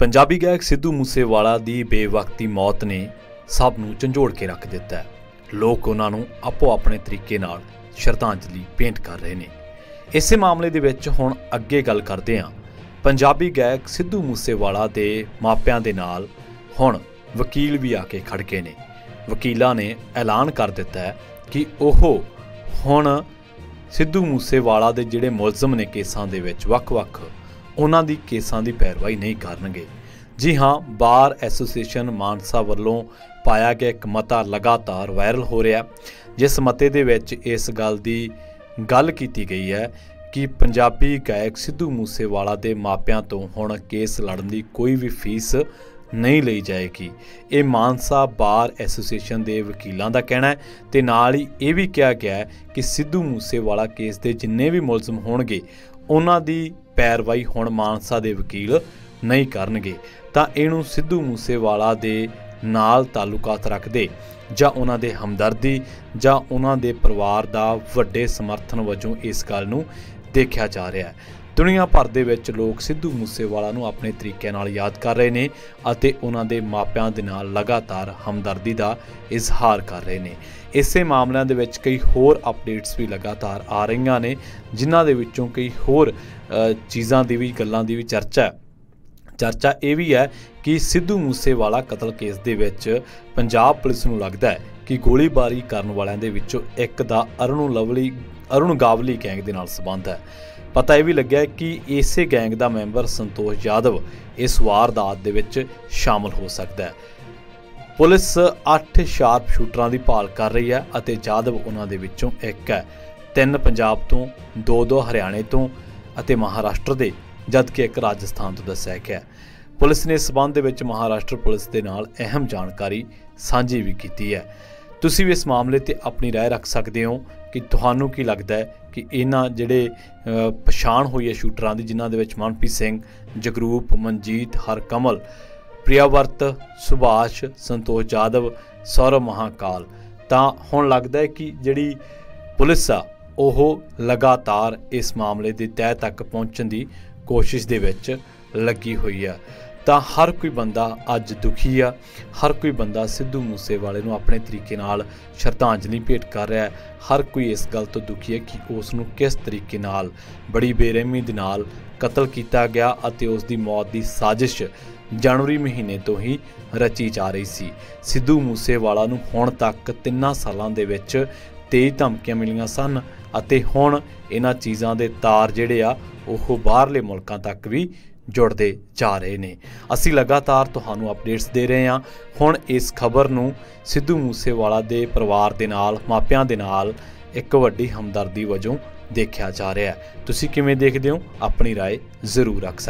पंजाबी गायक सिद्धू मूसेवाला की बेवकती मौत ने सब नूं झंझोड़ के रख दिता है। लोग उन्होंने आपो अपने तरीके नाल श्रद्धांजलि भेंट कर रहे हैं। इस मामले दे विच हुण अगे गल करदे हां। पंजाबी गायक सिद्धू मूसेवाला दे मापियां दे नाल हुण वकील भी आके खड़ गए ने। वकीलां ने ऐलान कर दिता है कि ओह हुण सिद्धू मूसेवाला दे जिहड़े मुलजम ने केसां दे विच वख-वख उन्हां दी केसां दी पैरवाई नहीं करनगे। जी हाँ, बार एसोसीएशन मानसा वल्लों पाया गया एक मता लगातार वायरल हो रहा, जिस मते दे विच इस गल दी गल कीती गई है कि पंजाबी गायक सिद्धू मूसेवाला दे मापियां तो हुण केस लड़न दी कोई भी फीस नहीं ली जाएगी। ये मानसा बार एसोसीएशन के वकीलों का कहना है। तो नाल ही ये भी कहा गया है कि सिद्धू मूसेवाला केस के जिन्ने भी मुलजम होणगे उन्हां दी पैरवाई हुण मानसा दे वकील नहीं करनगे। तां इहनूं सिद्धू मूसेवाला दे नाल तालुकात रखदे जां उन्हां दे हमदर्दी जां उन्हां दे परिवार दा वड्डे समर्थन वजों इस गल नूं देखिया जा रहा है। दुनिया भर दे विच लोग सिद्धू मूसेवाला नूं अपने तरीके नाल याद कर रहे हैं अते उन्हां दे मापियां दे नाल लगातार हमदर्दी दा इजहार कर रहे हैं। इसे मामलों के कई होर अपडेट्स भी लगातार आ रही ने, जिन्हां दे विचों कई होर चीज़ों की भी गल्लां दी भी चर्चा ये भी है कि सिद्धू मूसेवाला कतल केस दे विच पंजाब पुलिस नूं लगदा है कि गोलीबारी करन वालियां दे विचों एक दा अरुण गावली गैंग दे नाल संबंध है। पता यह भी लग्या कि इसे गैंग का मैंबर संतोष यादव इस वारदात दे विच शामिल हो सकता है। पुलिस 8 शार्प शूटरां की भाल कर रही है अते यादव उन्हां दे विचों एक है। 3 पंजाब तो 2 हरियाणे तो अते महाराष्ट्र दे, जबकि एक राजस्थान तो दस्सिया गया। पुलिस ने इस संबंध दे विच महाराष्ट्र पुलिस के नाल अहम जानकारी साझी भी की है। तुसी भी इस मामले ते अपनी राय रख सकते हो कि तुहानू की लगता है कि इन्हां जिहड़े पछाण हुई है शूटरां दी, जिन्हां दे विच मनप्रीत सिंह, जगरूप, मनजीत, हरकमल, प्रियावर्त, सुभाष, संतोष यादव, सौरभ महाकाल, तां हुण लगदा है कि जिहड़ी पुलिस आ ओह लगातार इस मामले की तह तक पहुँचण की कोशिश दे विच लगी हुई है। तां हर कोई बंदा अज दुखी आ, हर कोई बंदा सिद्धू मूसेवाले नूं अपने तरीके नाल श्रद्धांजलि भेंट कर रहा है। हर कोई इस गल तो दुखी है कि उसनूं किस तरीके नाल बड़ी बेरहमी दे नाल कतल किया गया अते उसकी मौत की साजिश जनवरी महीने तो ही रची जा रही सी। सिद्धू मूसेवाला नूं हुण तक 3 सालां दे विच 23 धमकियां मिलियां सन अते हुण इन्हां चीज़ां दे तार जिहड़े आ ओह बाहरले मुल्कां तक भी जुड़ते जा रहे हैं। असी लगातार तुहानू अपडेट्स दे रहे हैं। हुण इस खबर नूं सिद्धू मूसेवाला दे परिवार दे नाल, मापियां दे नाल एक वड्डी हमदर्दी वजों देखिया जा रहा है। तुसी किवें देखदे हो? अपनी राय जरूर रख सकते हो।